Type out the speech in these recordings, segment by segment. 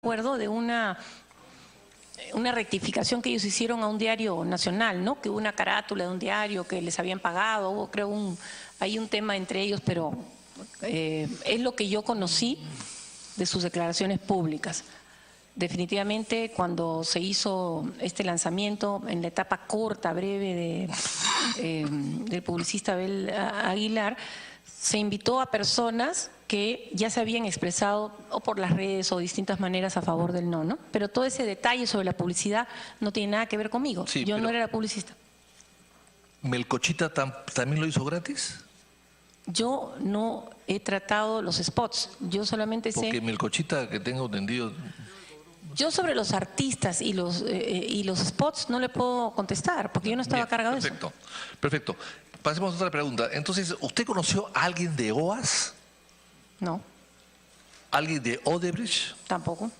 recuerdo de una rectificación que ellos hicieron a un diario nacional, ¿no? Que hubo una carátula de un diario que les habían pagado, hubo, creo, hay un tema entre ellos, pero es lo que yo conocí de sus declaraciones públicas. Definitivamente, cuando se hizo este lanzamiento en la etapa corta, breve del publicista Abel Aguilar, se invitó a personas que ya se habían expresado o por las redes o distintas maneras a favor del no, ¿no? Pero todo ese detalle sobre la publicidad no tiene nada que ver conmigo. Sí, yo no era la publicista. ¿Melcochita también lo hizo gratis? Yo no he tratado los spots. Yo solamente sé... Porque Melcochita, que tengo entendido... Yo sobre los artistas y los spots no le puedo contestar, porque yo no estaba cargado de eso. Perfecto, perfecto. Pasemos a otra pregunta. Entonces, ¿usted conoció a alguien de OAS? No. ¿Alguien de Odebrecht? Tampoco.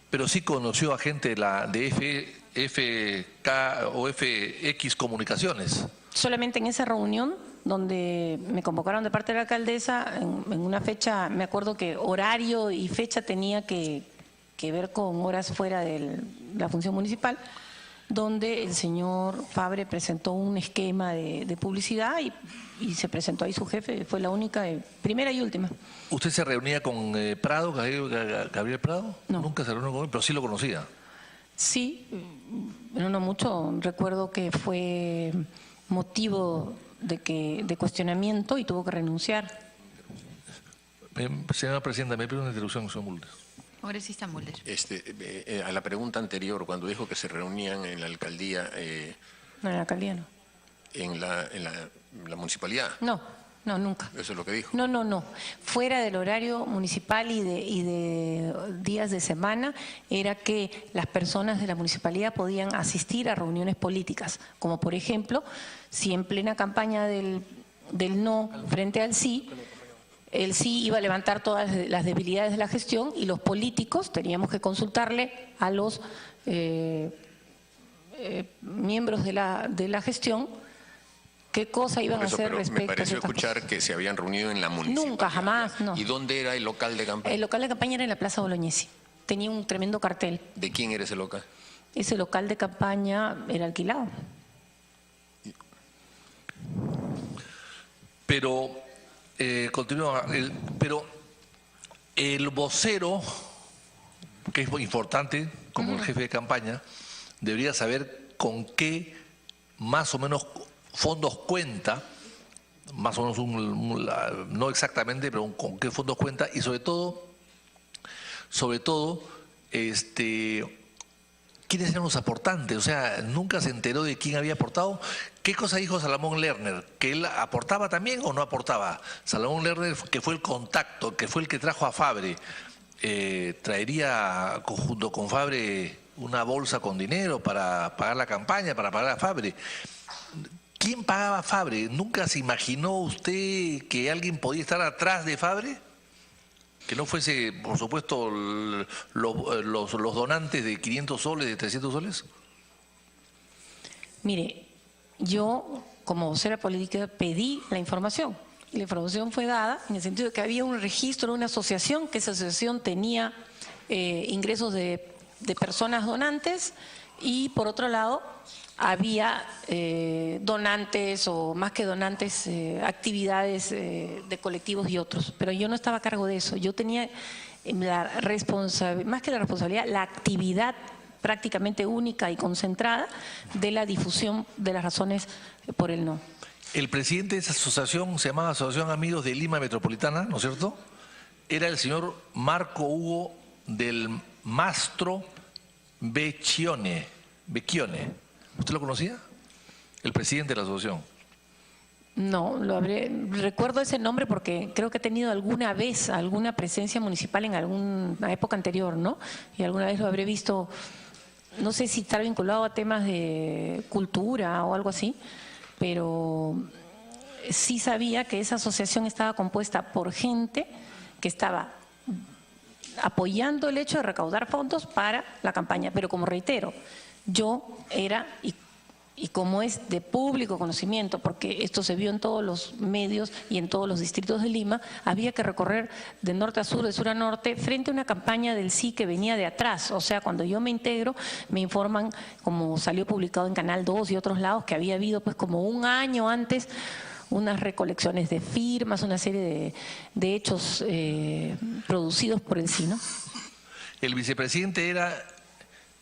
Pero sí conoció a gente de FK o FX Comunicaciones. Solamente en esa reunión donde me convocaron de parte de la alcaldesa, en una fecha, me acuerdo que horario y fecha tenía que ver con horas fuera de la función municipal, donde el señor Fabre presentó un esquema de publicidad y se presentó ahí su jefe, fue la única, primera y última. ¿Usted se reunía con Prado, Gabriel Prado? No. Nunca se reunió con él, pero sí lo conocía. Sí, pero no mucho. Recuerdo que fue motivo de cuestionamiento y tuvo que renunciar. Señora Presidenta, me pido una interrupción, señor Mulder. Congresista Mulder. A la pregunta anterior, cuando dijo que se reunían en la alcaldía, No, en la alcaldía no. en la municipalidad. No, nunca. Eso es lo que dijo. No. Fuera del horario municipal y de días de semana, era que las personas de la municipalidad podían asistir a reuniones políticas, como por ejemplo, si en plena campaña del no frente al sí, el sí iba a levantar todas las debilidades de la gestión y los políticos teníamos que consultarle a los miembros de la gestión qué cosa iban a hacer respecto me pareció a estas escuchar cosas. Que se habían reunido en la municipalidad. Nunca, jamás, no. ¿Y dónde era el local de campaña? El local de campaña era en la Plaza Bolognesi. Tenía un tremendo cartel. ¿De quién era ese local? Ese local de campaña era alquilado. Pero, continúa, pero el vocero, que es muy importante, como el jefe de campaña, debería saber con qué más o menos fondos cuenta, más o menos, no exactamente, pero con qué fondos cuenta y sobre todo, quiénes eran los aportantes. O sea, nunca se enteró de quién había aportado. ¿Qué cosa dijo Salomón Lerner? ¿Que él aportaba también o no aportaba? Salomón Lerner, que fue el contacto, que fue el que trajo a Fabre, traería junto con Fabre una bolsa con dinero para pagar la campaña, para pagar a Fabre. ¿Quién pagaba a Fabre? ¿Nunca se imaginó usted que alguien podía estar atrás de Fabre? Que no fuese, por supuesto, los donantes de 500 soles, de 300 soles. Mire, yo como vocera política pedí la información. Y la información fue dada en el sentido de que había un registro de una asociación, que esa asociación tenía ingresos de personas donantes y por otro lado había donantes o más que donantes, actividades de colectivos y otros, pero yo no estaba a cargo de eso. Yo tenía la responsabilidad, más que la responsabilidad, la actividad prácticamente única y concentrada de la difusión de las razones por el no. El presidente de esa asociación se llamaba Asociación Amigos de Lima Metropolitana, ¿no es cierto? Era el señor Marco Hugo del Mastro Becchione. ¿Usted lo conocía? El presidente de la asociación. No, recuerdo ese nombre porque creo que he tenido alguna vez alguna presencia municipal en alguna época anterior, ¿no? Y alguna vez lo habré visto, no sé si estar vinculado a temas de cultura o algo así, pero sí sabía que esa asociación estaba compuesta por gente que estaba apoyando el hecho de recaudar fondos para la campaña, pero como reitero, yo era y y como es de público conocimiento, porque esto se vio en todos los medios y en todos los distritos de Lima, había que recorrer de norte a sur, de sur a norte, frente a una campaña del sí que venía de atrás. O sea, cuando yo me integro, me informan, como salió publicado en Canal 2 y otros lados, que había habido pues como un año antes unas recolecciones de firmas, una serie de hechos producidos por el sí, ¿no? El vicepresidente era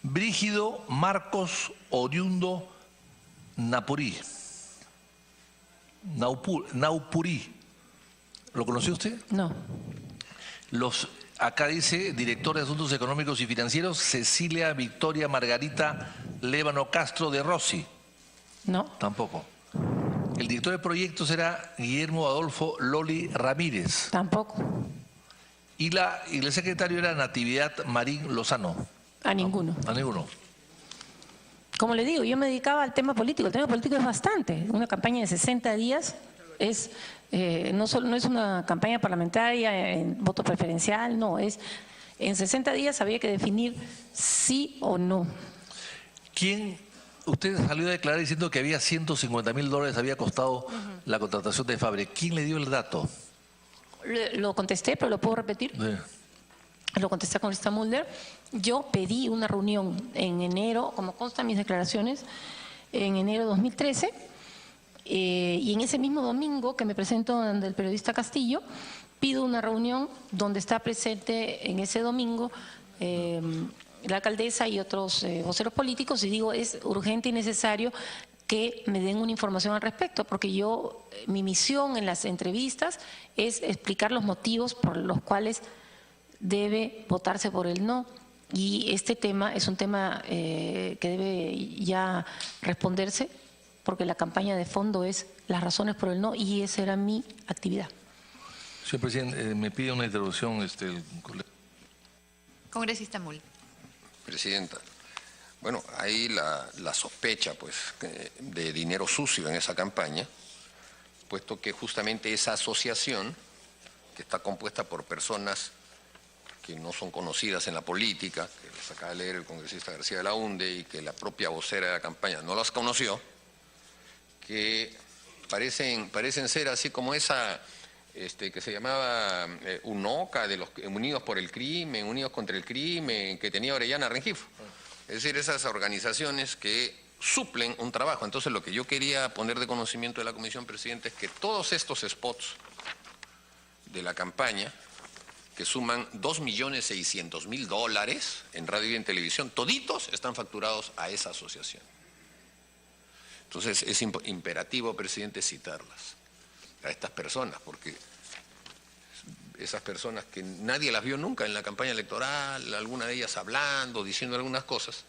Brígido Marcos Oriundo Naupurí. ¿Lo conoció usted? No. Acá dice, director de Asuntos Económicos y Financieros, Cecilia Victoria Margarita Lévano Castro de Rossi. No. Tampoco. El director de proyectos era Guillermo Adolfo Loli Ramírez. Tampoco. Y el secretario era Natividad Marín Lozano. A ninguno. A ninguno. Como le digo, yo me dedicaba al tema político. El tema político es bastante. Una campaña de 60 días es no es una campaña parlamentaria en voto preferencial, no, es en 60 días había que definir sí o no. Usted salió a declarar diciendo que había $150.000 había costado la contratación de Fabre. ¿Quién le dio el dato? Lo contesté, pero lo puedo repetir. Sí. Lo contesté con esta Mulder. Yo pedí una reunión en enero, como consta en mis declaraciones, en enero de 2013, y en ese mismo domingo que me presento ante el periodista Castillo, pido una reunión donde está presente en ese domingo la alcaldesa y otros voceros políticos, y digo, es urgente y necesario que me den una información al respecto, porque mi misión en las entrevistas es explicar los motivos por los cuales debe votarse por el no. Y este tema es un tema que debe ya responderse, porque la campaña de fondo es las razones por el no, y esa era mi actividad. Señor presidente, me pide una intervención. Congresista Mulder. Presidenta, bueno, hay la sospecha pues, de dinero sucio en esa campaña, puesto que justamente esa asociación, que está compuesta por personas que no son conocidas en la política, que les acaba de leer el congresista García de la Hunde y que la propia vocera de la campaña no las conoció, que parecen ser así como esa que se llamaba UNOCA, de los Unidos por el Crimen, Unidos contra el Crimen, que tenía Orellana Rengifo. Es decir, esas organizaciones que suplen un trabajo. Entonces, lo que yo quería poner de conocimiento de la Comisión Presidente es que todos estos spots de la campaña, que suman $2.600.000 en radio y en televisión, toditos están facturados a esa asociación. Entonces, es imperativo, presidente, citarlas a estas personas, porque esas personas que nadie las vio nunca en la campaña electoral, alguna de ellas hablando, diciendo algunas cosas,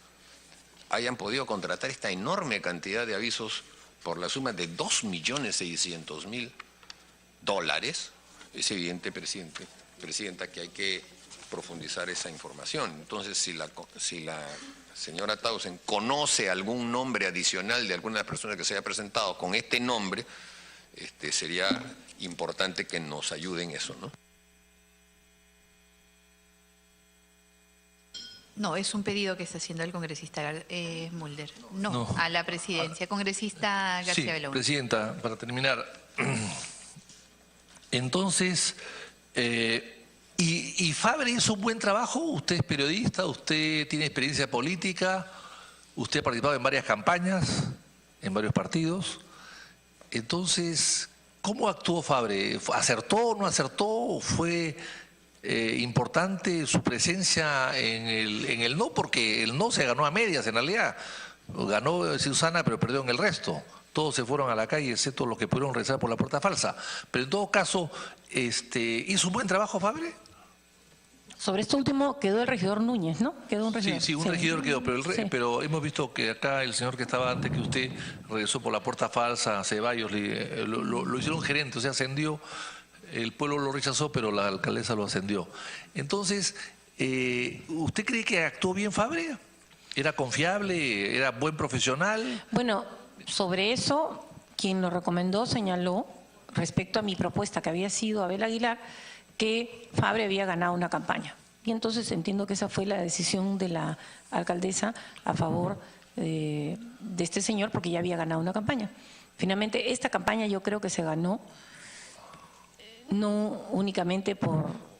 hayan podido contratar esta enorme cantidad de avisos por la suma de $2.600.000, es evidente, presidenta, que hay que profundizar esa información. Entonces, si la señora Tausen conoce algún nombre adicional de alguna persona que se haya presentado con este nombre, sería importante que nos ayuden en eso, ¿no? No, es un pedido que está haciendo el congresista Mulder. No, a la presidencia. Congresista García Sí, Belaúnde. presidenta, para terminar. Entonces, ¿y Fabre hizo un buen trabajo? Usted es periodista, usted tiene experiencia política, usted ha participado en varias campañas, en varios partidos. Entonces, ¿cómo actuó Fabre? ¿Acertó o no acertó? ¿Fue importante su presencia en el no? Porque el no se ganó a medias en realidad. Ganó Susana, pero perdió en el resto. Todos se fueron a la calle, excepto los que pudieron regresar por la puerta falsa. Pero en todo caso, ¿hizo un buen trabajo Fabre? Sobre esto último quedó el regidor Núñez, ¿no? Quedó un regidor. Sí, un regidor quedó, pero, Sí. pero hemos visto que acá el señor que estaba antes que usted regresó por la puerta falsa, a Ceballos, lo hicieron gerente, o sea, ascendió, el pueblo lo rechazó, pero la alcaldesa lo ascendió. Entonces, ¿usted cree que actuó bien Fabre? ¿Era confiable? ¿Era buen profesional? Bueno, sobre eso, quien lo recomendó señaló, respecto a mi propuesta que había sido Abel Aguilar, que Fabre había ganado una campaña. Y entonces entiendo que esa fue la decisión de la alcaldesa a favor de este señor porque ya había ganado una campaña. Finalmente, esta campaña yo creo que se ganó no únicamente por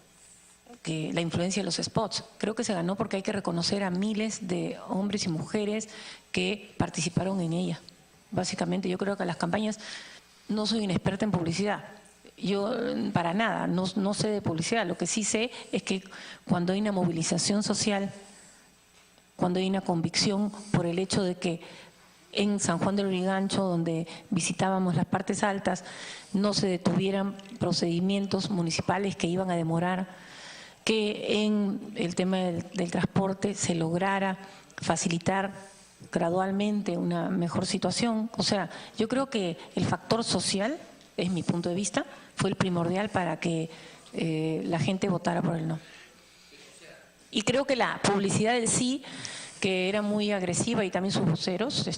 la influencia de los spots, creo que se ganó porque hay que reconocer a miles de hombres y mujeres que participaron en ella. Básicamente, yo creo que las campañas, no soy una experta en publicidad, yo para nada, no sé de publicidad, lo que sí sé es que cuando hay una movilización social, cuando hay una convicción por el hecho de que en San Juan del Lurigancho, donde visitábamos las partes altas, no se detuvieran procedimientos municipales que iban a demorar, que en el tema del transporte se lograra facilitar gradualmente una mejor situación. O sea, yo creo que el factor social, es mi punto de vista, fue el primordial para que la gente votara por el no. Y creo que la publicidad del sí, que era muy agresiva, y también sus voceros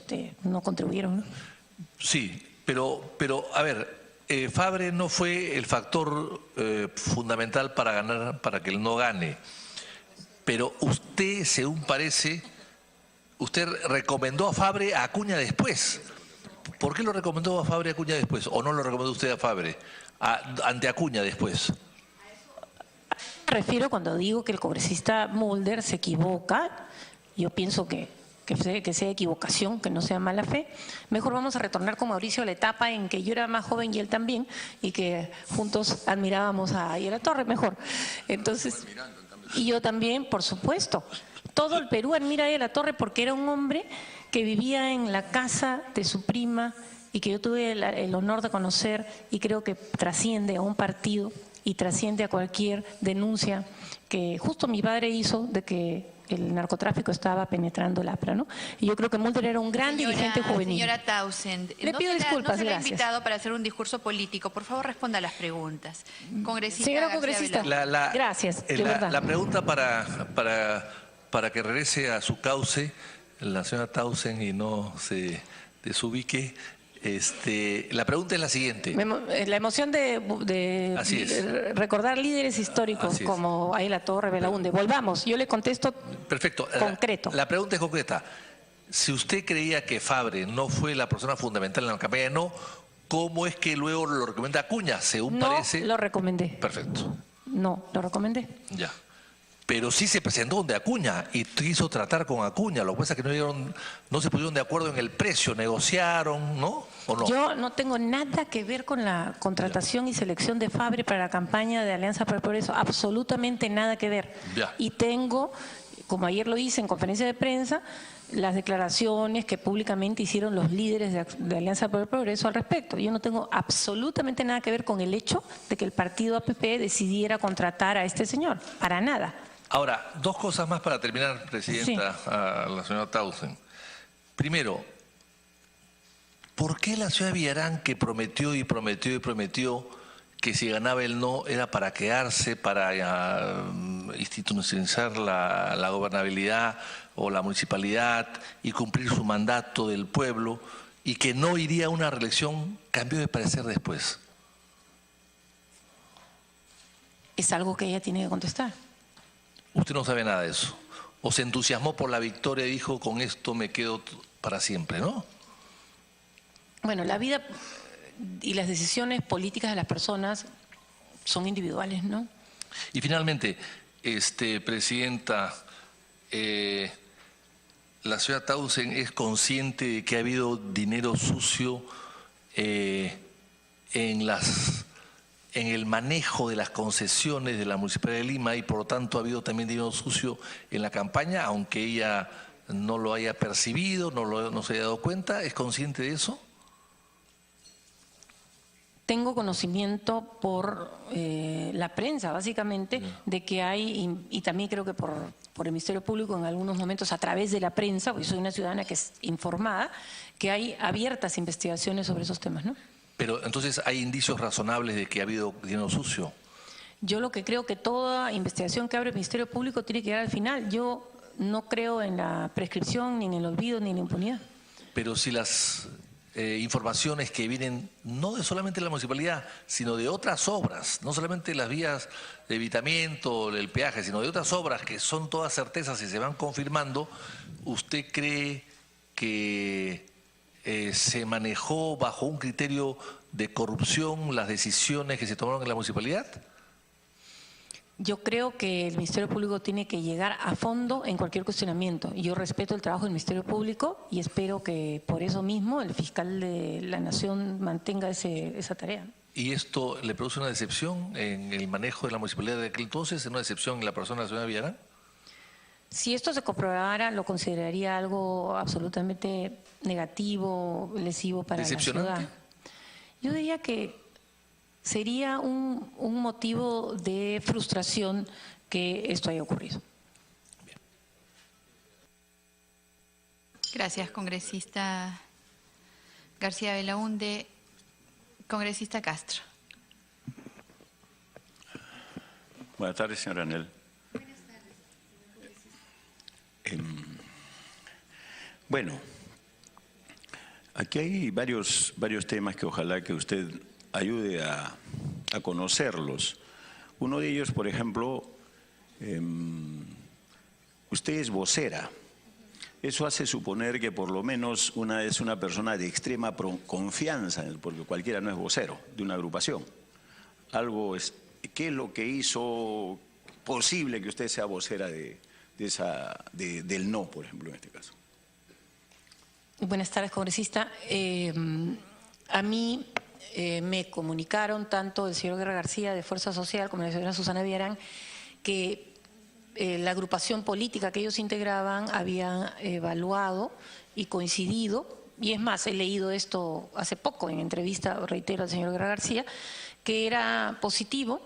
no contribuyeron, ¿no? Sí, pero a ver, Fabre no fue el factor fundamental para ganar, para que él no gane. Pero usted, según parece, usted recomendó a Fabre a Acuña después. ¿Por qué lo recomendó a Fabre a Acuña después? ¿O no lo recomendó usted a Fabre ante Acuña después? Me refiero cuando digo que el congresista Mulder se equivoca. Yo pienso que sea equivocación, que no sea mala fe. Mejor vamos a retornar con Mauricio a la etapa en que yo era más joven y él también, y que juntos admirábamos a la Torre, mejor. Entonces, y yo también, por supuesto. Todo el Perú admira a la Torre porque era un hombre que vivía en la casa de su prima y que yo tuve el honor de conocer, y creo que trasciende a un partido y trasciende a cualquier denuncia que justo mi padre hizo de que el narcotráfico estaba penetrando el APRA, ¿no? Y yo creo que Mulder era un gran dirigente juvenil. Señora Taussend, le pido disculpas, no se le ha gracias. invitado para hacer un discurso político. Por favor, responda a las preguntas. Congresista Señora García congresista, Velasco. gracias, de verdad. La pregunta para que regrese a su cauce, la señora Taussend, y no se desubique, la pregunta es la siguiente. La emoción de recordar líderes históricos como Ayala Torre, Belaúnde. Volvamos, yo le contesto. Perfecto. Concreto. La pregunta es concreta. Si usted creía que Fabre no fue la persona fundamental en la campaña, no, ¿cómo es que luego lo recomienda Acuña? Según parece. No lo recomendé. Perfecto. No, lo recomendé. Ya. Pero sí se presentó donde Acuña y quiso tratar con Acuña. Lo que pasa es que no se pusieron de acuerdo en el precio, negociaron, ¿no? ¿O no? Yo no tengo nada que ver con la contratación y selección de Fabre para la campaña de Alianza para el Progreso, absolutamente nada que ver. Ya. Y tengo, como ayer lo hice en conferencia de prensa, las declaraciones que públicamente hicieron los líderes de Alianza para el Progreso al respecto. Yo no tengo absolutamente nada que ver con el hecho de que el partido APP decidiera contratar a este señor, para nada. Ahora, dos cosas más para terminar, Presidenta, Sí. a la señora Taussend. Primero, ¿por qué la señora Villarán, que prometió y prometió y prometió que si ganaba el no era para quedarse, para institucionalizar la gobernabilidad o la municipalidad y cumplir su mandato del pueblo, y que no iría a una reelección, cambió de parecer después? Es algo que ella tiene que contestar. Usted no sabe nada de eso. O se entusiasmó por la victoria y dijo, con esto me quedo para siempre, ¿no? Bueno, la vida y las decisiones políticas de las personas son individuales, ¿no? Y finalmente, Presidenta, la señora Taussend es consciente de que ha habido dinero sucio en el manejo de las concesiones de la Municipalidad de Lima, y por lo tanto ha habido también dinero sucio en la campaña, aunque ella no lo haya percibido, no se haya dado cuenta. ¿Es consciente de eso? Tengo conocimiento por la prensa, básicamente, de que hay, y también creo que por el Ministerio Público en algunos momentos a través de la prensa, porque soy una ciudadana que es informada, que hay abiertas investigaciones sobre esos temas, ¿no? Pero entonces hay indicios razonables de que ha habido dinero sucio. Yo lo que creo que toda investigación que abre el Ministerio Público tiene que llegar al final. Yo no creo en la prescripción, ni en el olvido, ni en la impunidad. Pero si las informaciones que vienen no de solamente la municipalidad, sino de otras obras, no solamente las vías de evitamiento, el peaje, sino de otras obras que son todas certezas y se van confirmando, ¿usted cree que se manejó bajo un criterio de corrupción las decisiones que se tomaron en la municipalidad? Yo creo que el Ministerio Público tiene que llegar a fondo en cualquier cuestionamiento. Yo respeto el trabajo del Ministerio Público y espero que por eso mismo el fiscal de la Nación mantenga esa tarea. ¿Y esto le produce una decepción en el manejo de la municipalidad de aquel entonces, una decepción en la persona de la señora Villarán? Si esto se comprobara, lo consideraría algo absolutamente negativo, lesivo para la ciudad. Yo diría que sería un motivo de frustración que esto haya ocurrido. Bien. Gracias, congresista García Belaúnde. Congresista Castro. Buenas tardes, señora Anel. Buenas tardes. Bueno, aquí hay varios temas que ojalá que usted ayude a conocerlos. Uno de ellos, por ejemplo, usted es vocera. Eso hace suponer que por lo menos es una persona de extrema confianza, porque cualquiera no es vocero de una agrupación. ¿Qué es lo que hizo posible que usted sea vocera del no, por ejemplo, en este caso? Buenas tardes, congresista. A mí me comunicaron tanto el señor Guerra García de Fuerza Social como la señora Susana Villarán que la agrupación política que ellos integraban habían evaluado y coincidido, y es más, he leído esto hace poco en entrevista, reitero, al señor Guerra García, que era positivo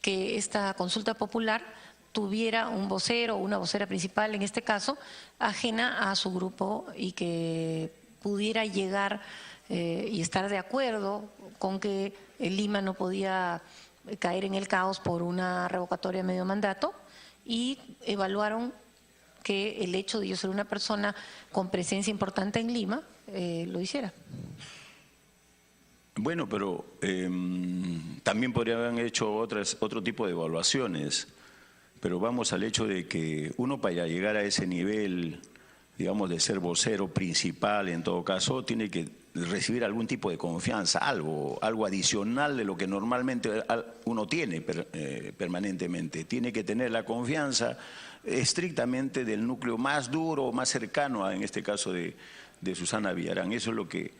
que esta consulta popular tuviera un vocero o una vocera principal, en este caso, ajena a su grupo y que pudiera llegar y estar de acuerdo con que Lima no podía caer en el caos por una revocatoria de medio mandato, y evaluaron que el hecho de yo ser una persona con presencia importante en Lima lo hiciera. Bueno, pero también podrían haber hecho otro tipo de evaluaciones, pero vamos al hecho de que uno para llegar a ese nivel, digamos, de ser vocero principal en todo caso, tiene que recibir algún tipo de confianza, algo adicional de lo que normalmente uno tiene permanentemente. Tiene que tener la confianza estrictamente del núcleo más duro, más cercano en este caso de Susana Villarán. Eso es lo que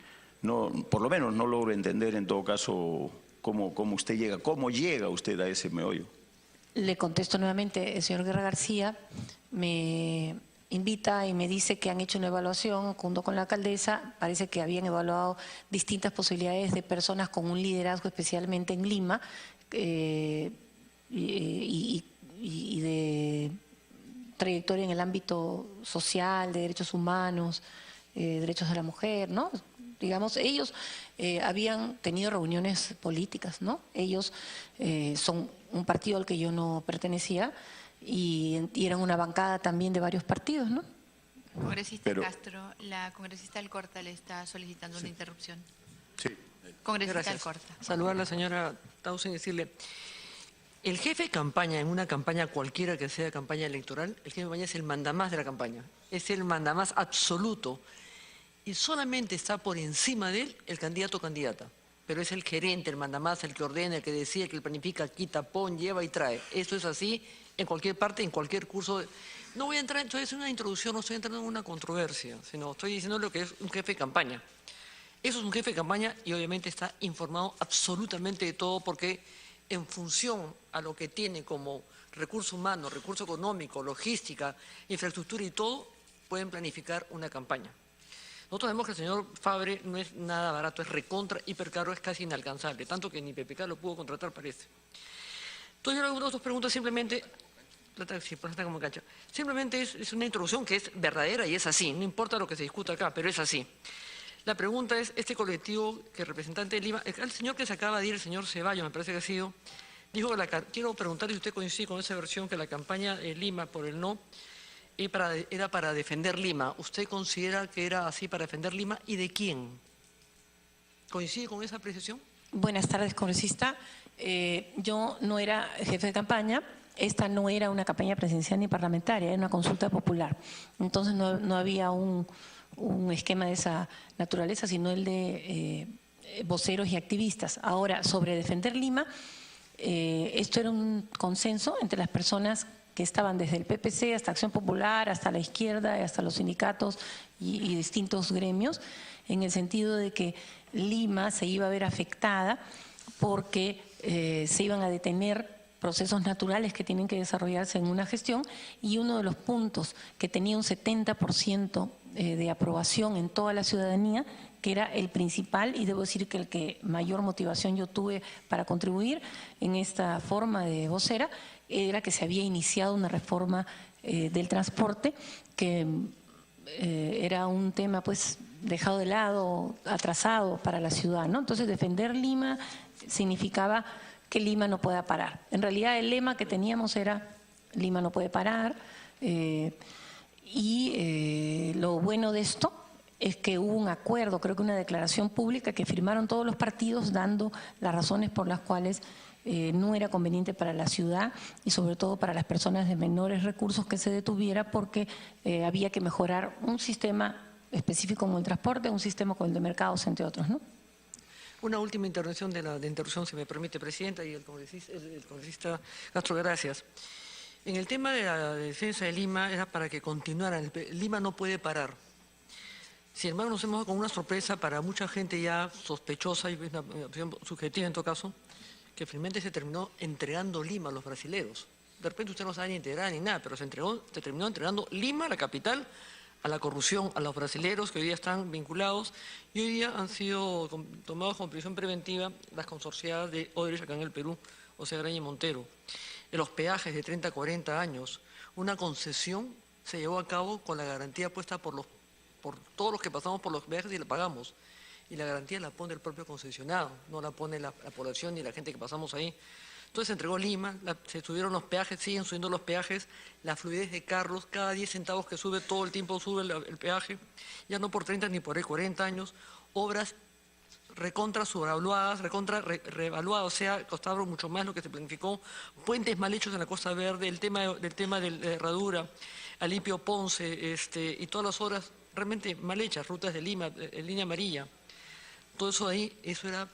por lo menos no logro entender en todo caso cómo llega usted a ese meollo. Le contesto nuevamente, el señor Guerra García me invita y me dice que han hecho una evaluación junto con la alcaldesa. Parece que habían evaluado distintas posibilidades de personas con un liderazgo especialmente en Lima y de trayectoria en el ámbito social, de derechos humanos, derechos de la mujer, ¿no? Digamos, ellos habían tenido reuniones políticas, ¿no? Ellos son un partido al que yo no pertenecía y eran una bancada también de varios partidos, ¿no? Congresista Castro, la congresista Alcorta le está solicitando una interrupción. Sí. Congresista Gracias. Alcorta. Saludar a la señora Tausen y decirle, el jefe de campaña, en una campaña cualquiera que sea campaña electoral, el jefe de campaña es el mandamás de la campaña, es el mandamás absoluto y solamente está por encima de él el candidato o candidata, pero es el gerente, el mandamás, el que ordena, el que decide, el que planifica, quita, pone, lleva y trae. Eso es así en cualquier parte, en cualquier curso. No voy a entrar, entonces en una introducción, no estoy entrando en una controversia, sino estoy diciendo lo que es un jefe de campaña. Eso es un jefe de campaña y obviamente está informado absolutamente de todo porque en función a lo que tiene como recurso humano, recurso económico, logística, infraestructura y todo, pueden planificar una campaña. Nosotros vemos que el señor Fabre no es nada barato, es recontra, hipercaro, es casi inalcanzable, tanto que ni PPK lo pudo contratar, parece. Entonces yo le hago dos preguntas simplemente, sí, por está como cancha. Simplemente es una introducción que es verdadera y es así, no importa lo que se discuta acá, pero es así. La pregunta es, este colectivo que el representante de Lima, el señor que se acaba de ir, el señor Ceballos, me parece que ha sido, dijo que quiero preguntarle si usted coincide con esa versión que la campaña de Lima por el no era para defender Lima. ¿Usted considera que era así para defender Lima y de quién? ¿Coincide con esa apreciación? Buenas tardes, congresista. Yo no era jefe de campaña. Esta no era una campaña presidencial ni parlamentaria, era una consulta popular. Entonces no había un un esquema de esa naturaleza, sino el de voceros y activistas. Ahora, sobre defender Lima, esto era un consenso entre las personas que estaban desde el PPC hasta Acción Popular, hasta la izquierda, hasta los sindicatos y distintos gremios, en el sentido de que Lima se iba a ver afectada porque se iban a detener procesos naturales que tienen que desarrollarse en una gestión, y uno de los puntos que tenía un 70% de aprobación en toda la ciudadanía, que era el principal, y debo decir que el que mayor motivación yo tuve para contribuir en esta forma de vocera, era que se había iniciado una reforma del transporte, que era un tema pues dejado de lado, atrasado para la ciudad, ¿no? Entonces defender Lima significaba que Lima no pueda parar. En realidad el lema que teníamos era Lima no puede parar, y lo bueno de esto es que hubo un acuerdo, creo que una declaración pública que firmaron todos los partidos dando las razones por las cuales no era conveniente para la ciudad y sobre todo para las personas de menores recursos que se detuviera, porque había que mejorar un sistema específico como el transporte, un sistema como el de mercados, entre otros, ¿no? Una última intervención de interrupción, si me permite, Presidenta, y el congresista Castro, gracias. En el tema de la defensa de Lima era para que continuara. Lima no puede parar. Sin embargo, nos hemos dado con una sorpresa para mucha gente ya sospechosa, y una opción subjetiva en todo caso, que finalmente se terminó entregando Lima a los brasileros. De repente usted no sabe ni integrar ni nada, pero se terminó entregando Lima, la capital, a la corrupción, a los brasileros que hoy día están vinculados, y hoy día han sido tomados con prisión preventiva las consorciadas de Odebrecht acá en el Perú, o sea, Graña y Montero. En los peajes de 30 a 40 años, una concesión se llevó a cabo con la garantía puesta por todos los que pasamos por los peajes y la pagamos. Y la garantía la pone el propio concesionado, no la pone la población ni la gente que pasamos ahí. Entonces se entregó Lima, se subieron los peajes, siguen subiendo los peajes, la fluidez de carros, cada 10 centavos que sube, todo el tiempo sube el peaje, ya no por 30 ni por 40 años, obras recontra sobrevaluadas, revaluadas, o sea, costaron mucho más lo que se planificó, puentes mal hechos en la Costa Verde, el tema de la herradura, Alipio Ponce, y todas las obras realmente mal hechas, rutas de Lima, en línea amarilla. Todo eso ahí, eso era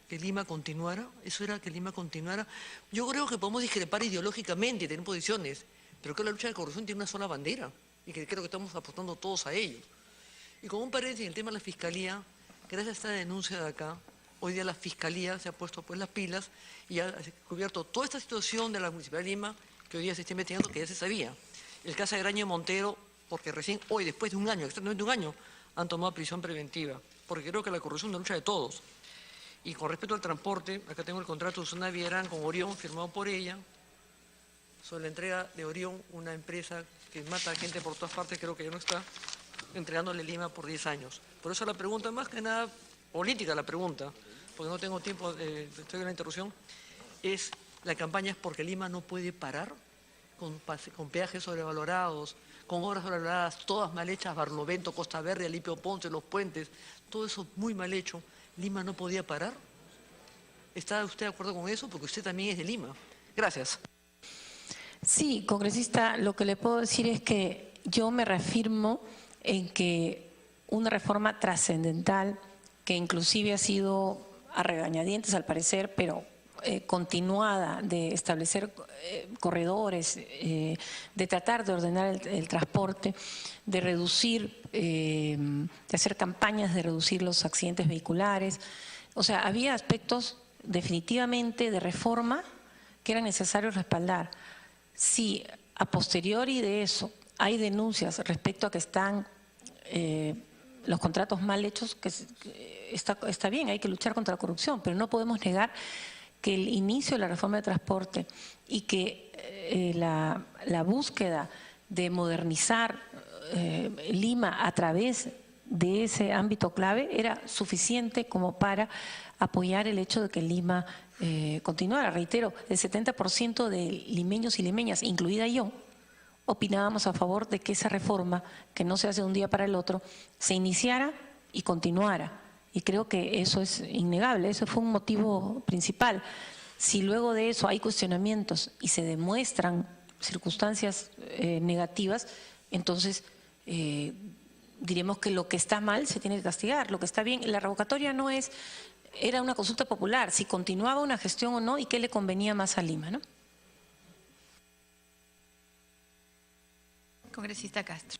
que Lima continuara, Yo creo que podemos discrepar ideológicamente y tener posiciones, pero que la lucha de corrupción tiene una sola bandera y que creo que estamos apostando todos a ello. Y como un paréntesis en el tema de la Fiscalía, gracias a esta denuncia de acá, hoy día la Fiscalía se ha puesto pues las pilas y ha cubierto toda esta situación de la Municipalidad de Lima, que hoy día se está investigando, que ya se sabía. El caso de Graña y Montero, porque recién hoy, después de un año, exactamente un año, han tomado prisión preventiva, porque creo que la corrupción es una lucha de todos. Y con respecto al transporte, acá tengo el contrato de Susana Villarán con Orión, firmado por ella, sobre la entrega de Orión, una empresa que mata a gente por todas partes, creo que ya no está, entregándole Lima por 10 años. Por eso la pregunta, más que nada política la pregunta, porque no tengo tiempo, estoy en la interrupción, es, la campaña es porque Lima no puede parar con peajes sobrevalorados, con obras sobrevaloradas, todas mal hechas, Barlovento, Costa Verde, Alipio Ponce, los puentes, todo eso muy mal hecho. ¿Lima no podía parar? ¿Está usted de acuerdo con eso? Porque usted también es de Lima. Gracias. Sí, congresista, lo que le puedo decir es que yo me reafirmo en que una reforma trascendental, que inclusive ha sido a regañadientes al parecer, pero continuada, de establecer corredores, de tratar de ordenar el transporte, de reducir, de hacer campañas de reducir los accidentes vehiculares. O sea, había aspectos definitivamente de reforma que era necesario respaldar. Si a posteriori de eso hay denuncias respecto a que están los contratos mal hechos, que está bien, hay que luchar contra la corrupción, pero no podemos negar que el inicio de la reforma de transporte y que la búsqueda de modernizar Lima a través de ese ámbito clave era suficiente como para apoyar el hecho de que Lima continuara. Reitero, el 70% de limeños y limeñas, incluida yo, opinábamos a favor de que esa reforma, que no se hace de un día para el otro, se iniciara y continuara. Y creo que eso es innegable, eso fue un motivo principal. Si luego de eso hay cuestionamientos y se demuestran circunstancias negativas, entonces diremos que lo que está mal se tiene que castigar, lo que está bien. La revocatoria no es, era una consulta popular, si continuaba una gestión o no y qué le convenía más a Lima, ¿no? Congresista Castro.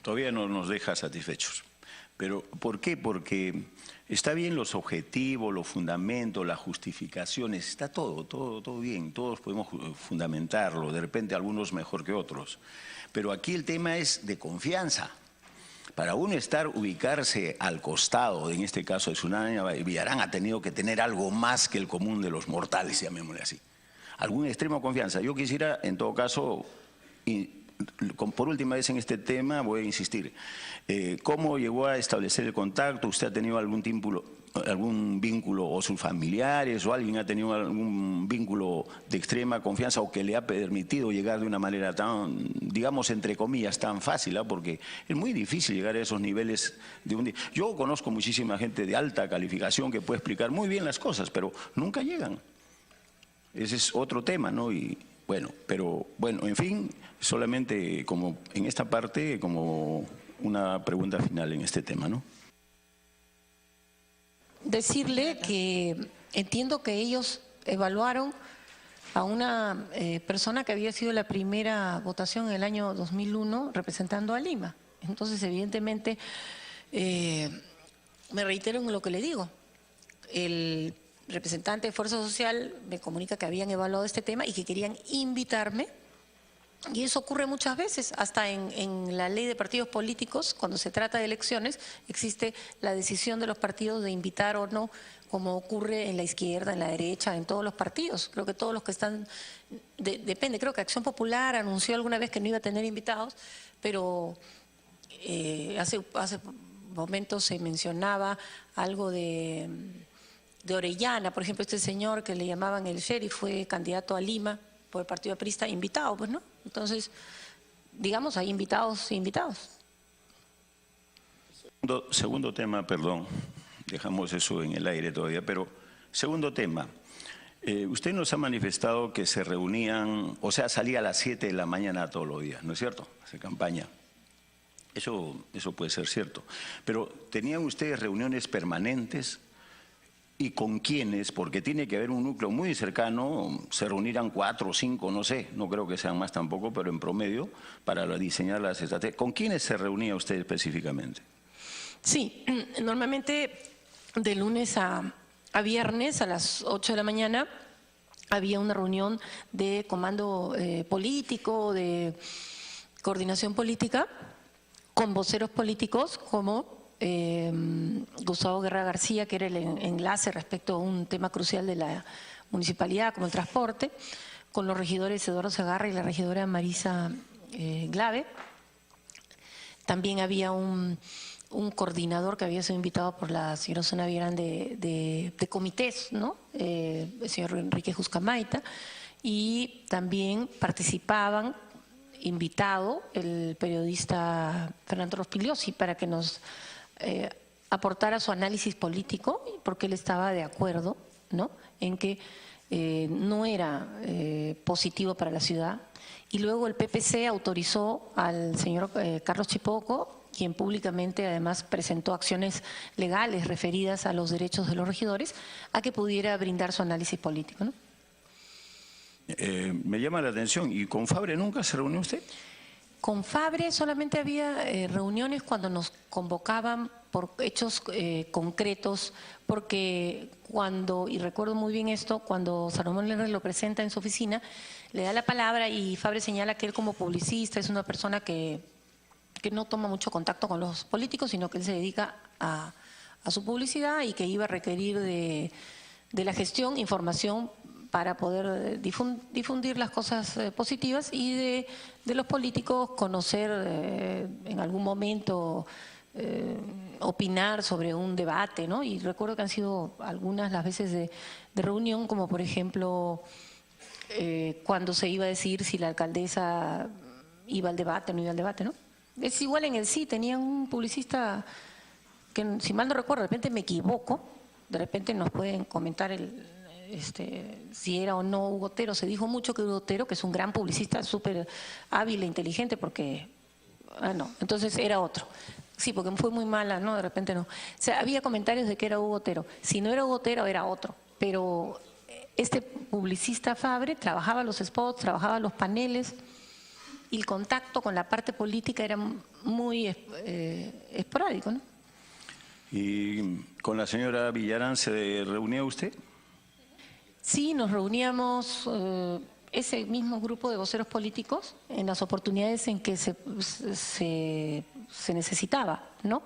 Todavía no nos deja satisfechos. ¿Pero por qué? Porque está bien los objetivos, los fundamentos, las justificaciones, está todo bien, todos podemos fundamentarlo, de repente algunos mejor que otros. Pero aquí el tema es de confianza. Para uno ubicarse al costado, en este caso de Tsunami Villarán, ha tenido que tener algo más que el común de los mortales, llamémosle así. Alguna extrema confianza. Yo quisiera, en todo caso, por última vez en este tema, voy a insistir. ¿Cómo llegó a establecer el contacto? ¿Usted ha tenido algún vínculo, o sus familiares, o alguien ha tenido algún vínculo de extrema confianza o que le ha permitido llegar de una manera tan, digamos, entre comillas, tan fácil? Porque es muy difícil llegar a esos niveles de un día. Yo conozco muchísima gente de alta calificación que puede explicar muy bien las cosas, pero nunca llegan. Ese es otro tema, ¿no? Y bueno, pero bueno, en fin, solamente como en esta parte, como una pregunta final en este tema, ¿no? Decirle que entiendo que ellos evaluaron a una persona que había sido la primera votación en el año 2001 representando a Lima. Entonces, evidentemente, me reitero en lo que le digo. El representante de Fuerza Social me comunica que habían evaluado este tema y que querían invitarme. Y eso ocurre muchas veces, hasta en la ley de partidos políticos, cuando se trata de elecciones, existe la decisión de los partidos de invitar o no, como ocurre en la izquierda, en la derecha, en todos los partidos. Creo que todos los que están, depende, creo que Acción Popular anunció alguna vez que no iba a tener invitados, pero hace momentos se mencionaba algo de Orellana, por ejemplo, este señor que le llamaban el sheriff fue candidato a Lima por el Partido Aprista, invitado, pues, ¿no? Entonces, digamos, hay invitados e invitados. Segundo tema, perdón, dejamos eso en el aire todavía, pero segundo tema. Usted nos ha manifestado que se reunían, o sea, salía a las 7 de la mañana todos los días, ¿no es cierto? Hace campaña. Eso puede ser cierto. Pero ¿tenían ustedes reuniones permanentes? ¿Y con quiénes? Porque tiene que haber un núcleo muy cercano, se reunirán 4 o 5, no sé, no creo que sean más tampoco, pero en promedio, para diseñar las estrategias. ¿Con quiénes se reunía usted específicamente? Sí, normalmente de lunes a viernes a las 8 de la mañana había una reunión de comando político, de coordinación política, con voceros políticos como Gustavo Guerra García, que era el enlace respecto a un tema crucial de la municipalidad, como el transporte, con los regidores Eduardo Segarra y la regidora Marisa Glave. También había un coordinador que había sido invitado por la señora Tsunami Villarán de comités, ¿no? El señor Enrique Juscamaita, y también participaban, invitado, el periodista Fernando Rospigliosi, para que nos aportara su análisis político, porque él estaba de acuerdo, ¿no?, en que no era positivo para la ciudad. Y luego el PPC autorizó al señor Carlos Chipoco, quien públicamente además presentó acciones legales referidas a los derechos de los regidores, a que pudiera brindar su análisis político, ¿no? Me llama la atención, ¿y con Fabre nunca se reunió usted? Con Fabre solamente había reuniones cuando nos convocaban por hechos concretos, porque cuando, y recuerdo muy bien esto, cuando Salomón Lerner lo presenta en su oficina, le da la palabra y Fabre señala que él como publicista es una persona que no toma mucho contacto con los políticos, sino que él se dedica a su publicidad y que iba a requerir de la gestión información para poder difundir las cosas positivas y de los políticos conocer en algún momento, opinar sobre un debate, ¿no? Y recuerdo que han sido algunas las veces de reunión, como por ejemplo cuando se iba a decir si la alcaldesa iba al debate o no iba al debate, ¿no? Es igual en el sí, tenían un publicista que, si mal no recuerdo, de repente me equivoco, de repente nos pueden comentar si era o no Hugo Otero. Se dijo mucho que Hugo Otero, que es un gran publicista, súper hábil e inteligente, porque Ah, no, entonces era otro. Sí, porque fue muy mala, ¿no? De repente no. O sea, había comentarios de que era Hugo Otero. Si no era Hugo Otero, era otro. Pero este publicista Fabre trabajaba los spots, trabajaba los paneles, y el contacto con la parte política era muy esporádico, ¿no? ¿Y con la señora Villarán se reunía usted? Sí, nos reuníamos, ese mismo grupo de voceros políticos, en las oportunidades en que se necesitaba, ¿no?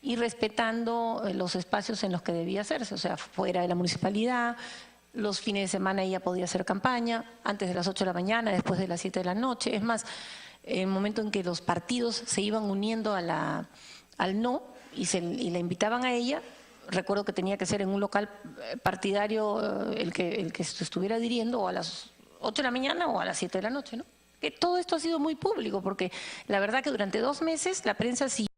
Y respetando los espacios en los que debía hacerse, o sea, fuera de la municipalidad. Los fines de semana ella podía hacer campaña, antes de las 8 de la mañana, después de las 7 de la noche. Es más, en el momento en que los partidos se iban uniendo al no y la invitaban a ella, recuerdo que tenía que ser en un local partidario el que se estuviera dirigiendo, o a las 8 de la mañana o a las 7 de la noche, ¿no? Que todo esto ha sido muy público, porque la verdad que durante 2 meses la prensa siguió